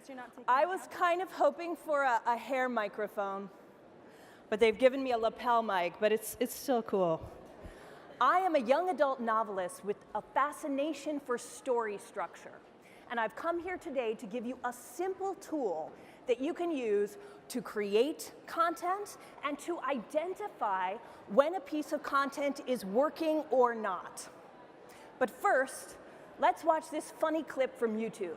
guess you're not taking I was kind of hoping for a hair microphone, but they've given me a lapel mic, but it's still cool. I am a young adult novelist with a fascination for story structure. And I've come here today to give you a simple tool that you can use to create content and to identify when a piece of content is working or not. But first, let's watch this funny clip from YouTube.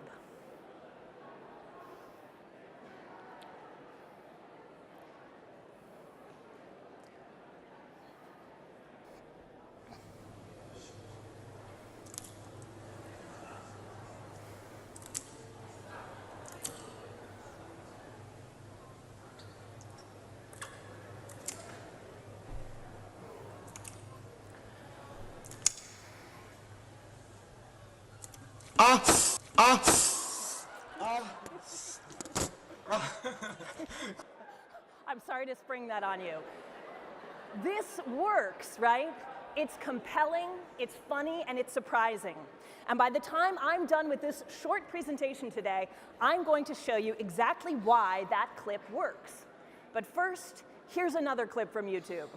I'm sorry to spring that on you. This works, right? It's compelling, it's funny, and it's surprising. And by the time I'm done with this short presentation today, I'm going to show you exactly why that clip works. But first, here's another clip from YouTube.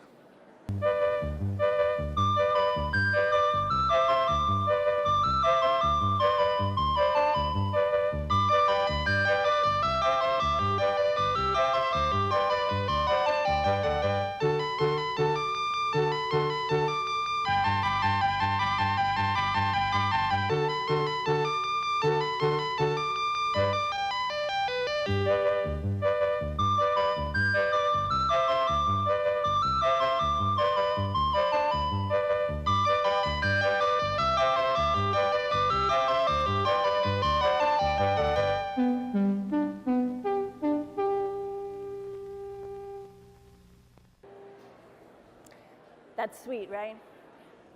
That's sweet, right?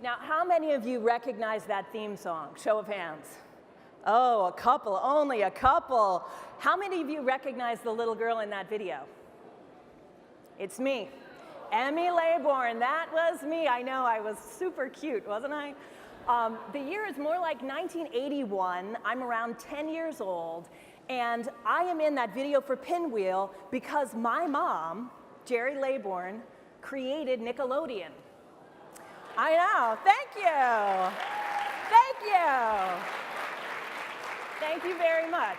Now, how many of you recognize that theme song? Show of hands. Oh, a couple, only a couple. How many of you recognize the little girl in that video? It's me. Emmy Laybourne, that was me. I know, I was super cute, wasn't I? The year is more like 1981. I'm around 10 years old, and I am in that video for Pinwheel because my mom, Jerry Laybourne, created Nickelodeon. I know, thank you. Thank you. Thank you very much.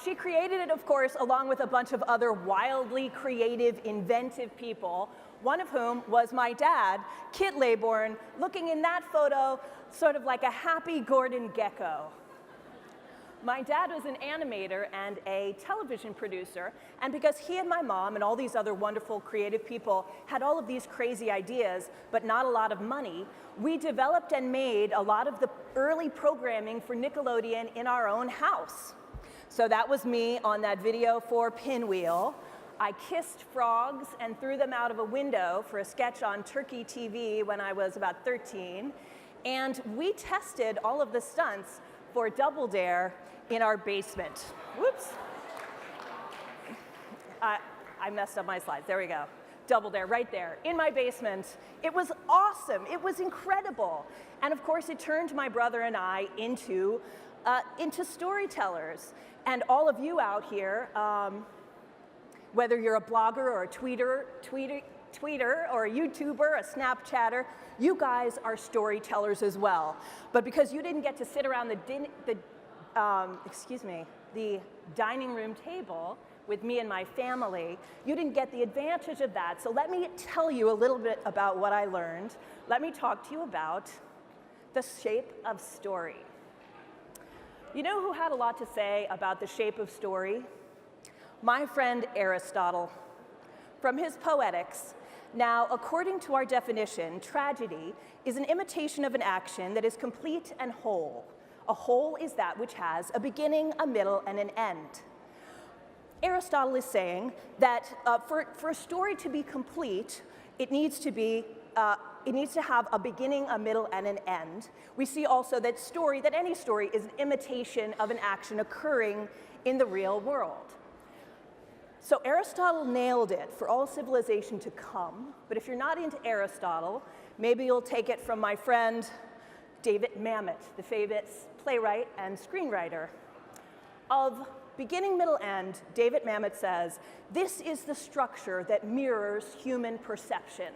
She created it, of course, along with a bunch of other wildly creative, inventive people, one of whom was my dad, Kit Laybourne, looking in that photo sort of like a happy Gordon Gekko. My dad was an animator and a television producer, and because he and my mom and all these other wonderful creative people had all of these crazy ideas, but not a lot of money, we developed and made a lot of the early programming for Nickelodeon in our own house. So that was me on that video for Pinwheel. I kissed frogs and threw them out of a window for a sketch on Turkey TV when I was about 13. And we tested all of the stunts for Double Dare in our basement. Whoops. I messed up my slides. There we go. Double Dare, right there, in my basement. It was awesome. It was incredible. And of course, it turned my brother and I into storytellers. And all of you out here, whether you're a blogger or a tweeter or a YouTuber, a Snapchatter, you guys are storytellers as well. But because you didn't get to sit around the dining room table with me and my family, you didn't get the advantage of that. So let me tell you a little bit about what I learned. Let me talk to you about the shape of story. You know who had a lot to say about the shape of story? My friend Aristotle. From his Poetics, now, according to our definition, tragedy is an imitation of an action that is complete and whole. A whole is that which has a beginning, a middle, and an end. Aristotle is saying that for a story to be complete, it needs to have a beginning, a middle, and an end. We see also that any story is an imitation of an action occurring in the real world. So Aristotle nailed it for all civilization to come, but if you're not into Aristotle, maybe you'll take it from my friend David Mamet, the famous playwright and screenwriter. Of beginning, middle, end, David Mamet says, this is the structure that mirrors human perception.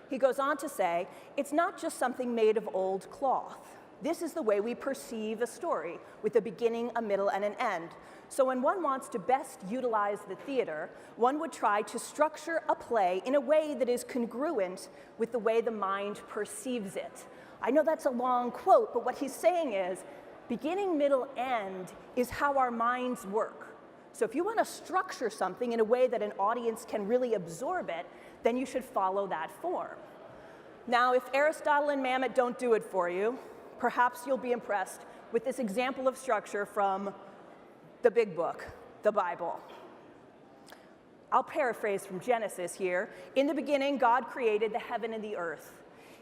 He goes on to say, it's not just something made of old cloth. This is the way we perceive a story, with a beginning, a middle, and an end. So when one wants to best utilize the theater, one would try to structure a play in a way that is congruent with the way the mind perceives it. I know that's a long quote, but what he's saying is, beginning, middle, end is how our minds work. So if you want to structure something in a way that an audience can really absorb it, then you should follow that form. Now, if Aristotle and Mamet don't do it for you, perhaps you'll be impressed with this example of structure from the big book, the Bible. I'll paraphrase from Genesis here. In the beginning, God created the heaven and the earth.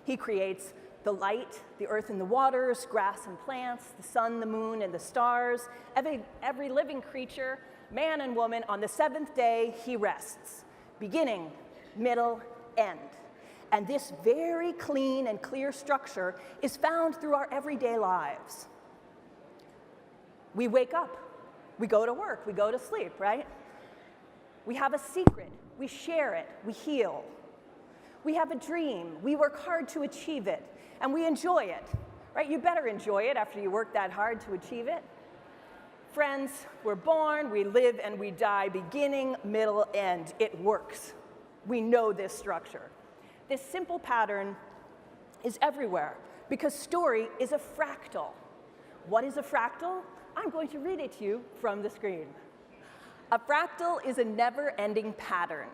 He creates the light, the earth and the waters, grass and plants, the sun, the moon, and the stars, every living creature, man and woman. On the seventh day, he rests. Beginning, middle, end. And this very clean and clear structure is found through our everyday lives. We wake up, we go to work, we go to sleep, right? We have a secret, we share it, we heal. We have a dream, we work hard to achieve it, and we enjoy it, right? You better enjoy it after you work that hard to achieve it. Friends, we're born, we live, and we die, beginning, middle, end. It works. We know this structure. This simple pattern is everywhere because story is a fractal. What is a fractal? I'm going to read it to you from the screen. A fractal is a never-ending pattern.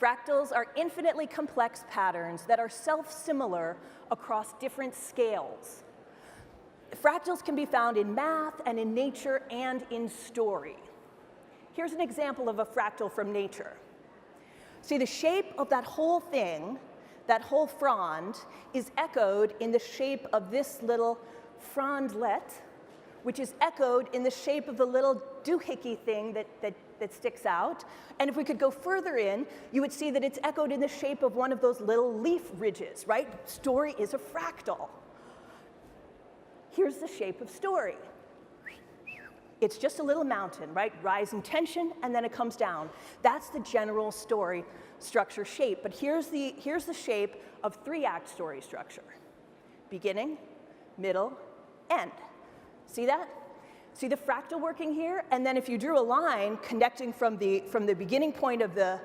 Fractals are infinitely complex patterns that are self-similar across different scales. Fractals can be found in math and in nature and in story. Here's an example of a fractal from nature. See, the shape of that whole thing, that whole frond, is echoed in the shape of this little frondlet, which is echoed in the shape of the little doohickey thing that sticks out. And if we could go further in, you would see that it's echoed in the shape of one of those little leaf ridges, right? Story is a fractal. Here's the shape of story. It's just a little mountain, right? Rising tension, and then it comes down. That's the general story structure shape. But here's the shape of three-act story structure. Beginning, middle, end. See that? See the fractal working here? And then if you drew a line connecting from the beginning point of the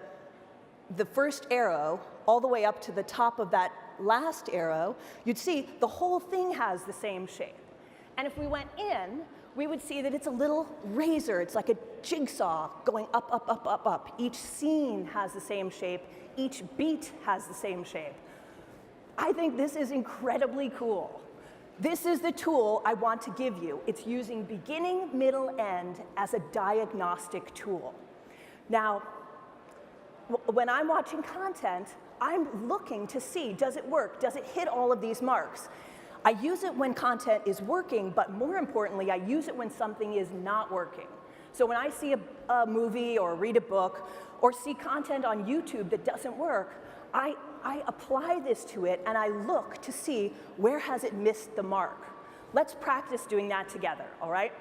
first arrow all the way up to the top of that last arrow, you'd see the whole thing has the same shape. And if we went in, we would see that it's a little razor. It's like a jigsaw going up, up, up, up, up. Each scene has the same shape. Each beat has the same shape. I think this is incredibly cool. This is the tool I want to give you. It's using beginning, middle, end as a diagnostic tool. Now, when I'm watching content, I'm looking to see, does it work? Does it hit all of these marks? I use it when content is working, but more importantly, I use it when something is not working. So when I see a movie or read a book or see content on YouTube that doesn't work, I apply this to it and I look to see where has it missed the mark. Let's practice doing that together, all right?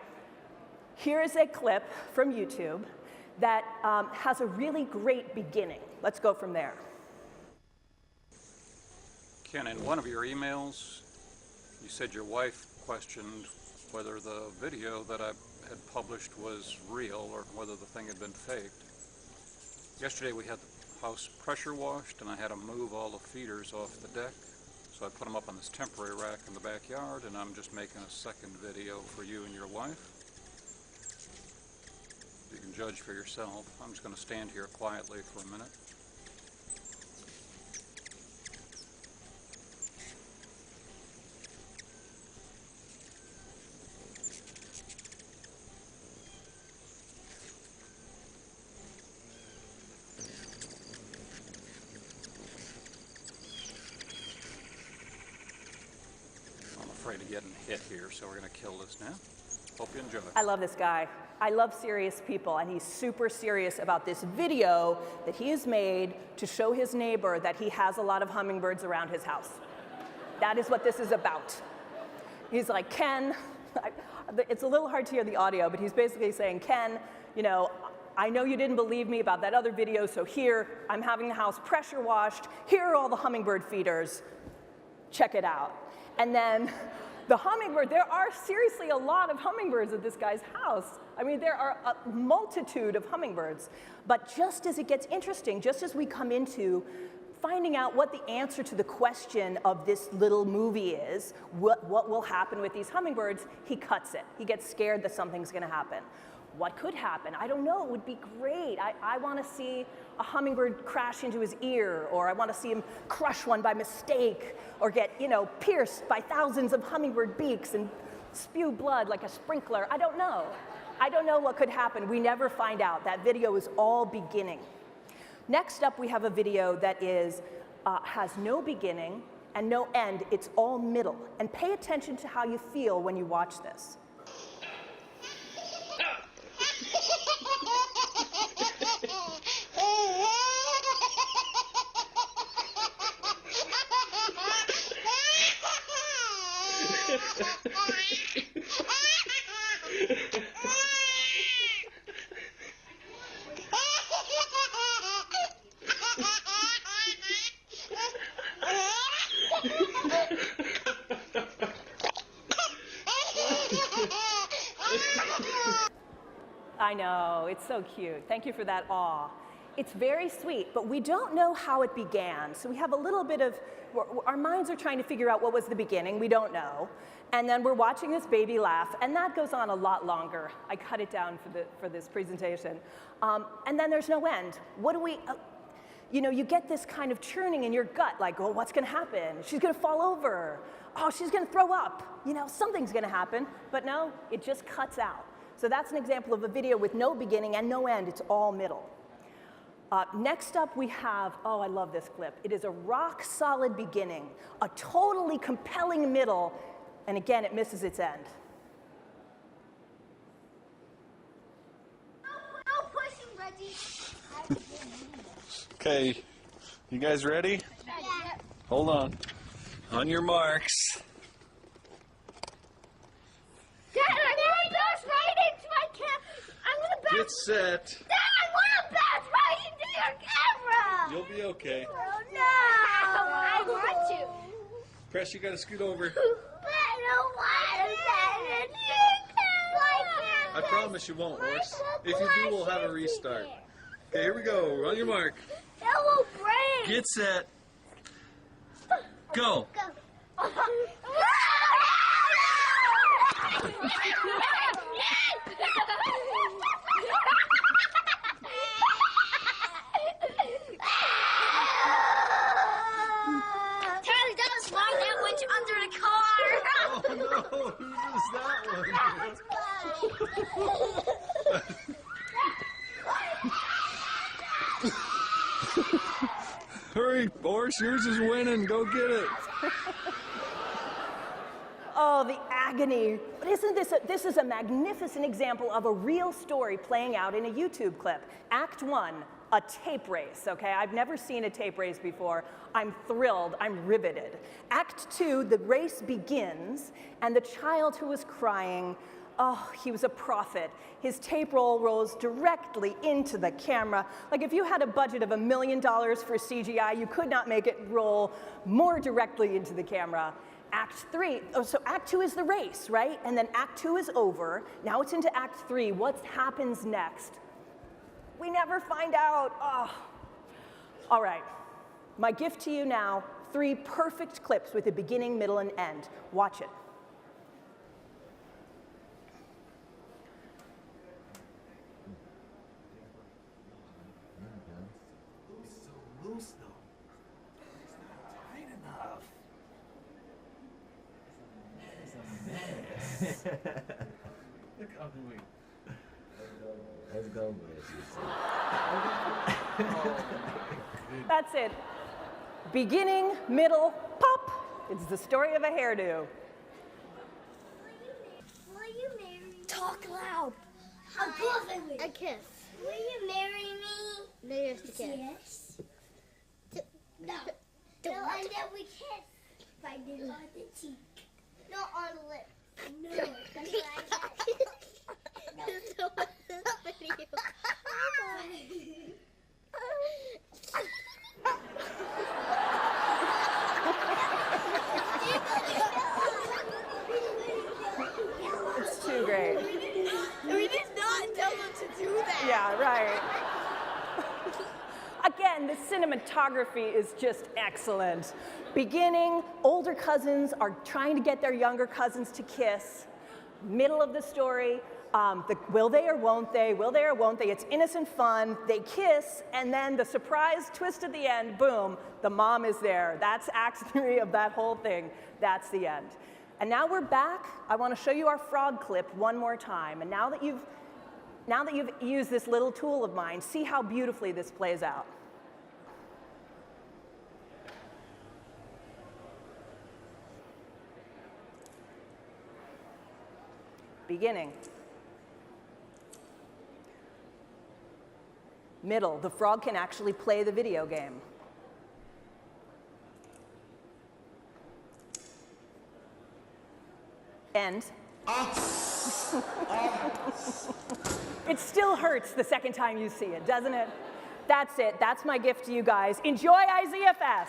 Here is a clip from YouTube that has a really great beginning. Let's go from there. Ken, in one of your emails, you said your wife questioned whether the video that I had published was real or whether the thing had been faked. Yesterday we had the house pressure washed and I had to move all the feeders off the deck. So I put them up on this temporary rack in the backyard and I'm just making a second video for you and your wife. You can judge for yourself. I'm just going to stand here quietly for a minute. Afraid of getting hit here, so we're going to kill this now. Hope you enjoy. I love this guy. I love serious people, and he's super serious about this video that he has made to show his neighbor that he has a lot of hummingbirds around his house. That is what this is about. He's like, Ken, it's a little hard to hear the audio, but he's basically saying, Ken, you know, I know you didn't believe me about that other video, so here, I'm having the house pressure washed. Here are all the hummingbird feeders. Check it out. And then the hummingbird, there are seriously a lot of hummingbirds at this guy's house. I mean, there are a multitude of hummingbirds. But just as it gets interesting, just as we come into finding out what the answer to the question of this little movie is, what will happen with these hummingbirds, he cuts it. He gets scared that something's gonna happen. What could happen? I don't know, it would be great. I wanna see a hummingbird crash into his ear, or I wanna see him crush one by mistake, or get, you know, pierced by thousands of hummingbird beaks and spew blood like a sprinkler. I don't know. I don't know what could happen. We never find out. That video is all beginning. Next up, we have a video that has no beginning and no end. It's all middle. And pay attention to how you feel when you watch this. I know, it's so cute. Thank you for that awe. It's very sweet, but we don't know how it began. So we have a little bit of, our minds are trying to figure out what was the beginning. We don't know. And then we're watching this baby laugh, and that goes on a lot longer. I cut it down for this presentation. And then there's no end. What do we, you know, you get this kind of churning in your gut, like, oh, what's gonna happen? She's gonna fall over. Oh, she's gonna throw up. You know, something's gonna happen. But no, it just cuts out. So that's an example of a video with no beginning and no end. It's all middle. Next up we have, oh, I love this clip. It is a rock solid beginning, a totally compelling middle, and again, it misses its end. No pushing, Reggie. Okay, you guys ready? Yeah. Hold on your marks. Dad, I'm gonna bash right into my camera. I'm gonna bash. Get set. Dad, I wanna bash right into your camera. You'll be okay. Oh no! I want to. Press, you gotta scoot over. But I don't want to bash into your camera. I promise you won't, Horse. If you do, we'll have a restart. Okay, here we go. On your mark. That will break. Get set. Go. Go. Oh no, who does that one? Hurry, Horse, yours is winning. Go get it. Oh, the agony. But isn't this is a magnificent example of a real story playing out in a YouTube clip. Act 1, a tape race, okay? I've never seen a tape race before. I'm thrilled, I'm riveted. Act 2, the race begins, and the child who was crying, oh, he was a prophet. His tape roll rolls directly into the camera. Like if you had a budget of $1 million for CGI, you could not make it roll more directly into the camera. Act 3, oh, so Act 2 is the race, right? And then Act 2 is over. Now it's into Act 3. What happens next? We never find out. Oh. All right, my gift to you now, 3 perfect clips with a beginning, middle, and end. Watch it. It's so loose though. It's not tight enough. It's a mess. Look how we. Let's go with it. That's it. Beginning, middle, pop. It's the story of a hairdo. Will you marry me? Talk loud. A kiss. Will you marry me? No, you have to kiss. Yes. No. No, and then we kiss. If I do on the cheek. Not on the lips. No, that's what I said. So what's this video? It's too great. We did not tell them to do that. Yeah, right. Again, the cinematography is just excellent. Beginning, older cousins are trying to get their younger cousins to kiss. Middle of the story, will they or won't they? Will they or won't they? It's innocent fun. They kiss, and then the surprise twist at the end, boom, the mom is there. That's act 3 of that whole thing. That's the end. And now we're back. I want to show you our frog clip one more time. And now that you've used this little tool of mine, see how beautifully this plays out. Beginning. Middle, the frog can actually play the video game. End. It still hurts the second time you see it, doesn't it? That's it. That's my gift to you guys. Enjoy IZEAFest.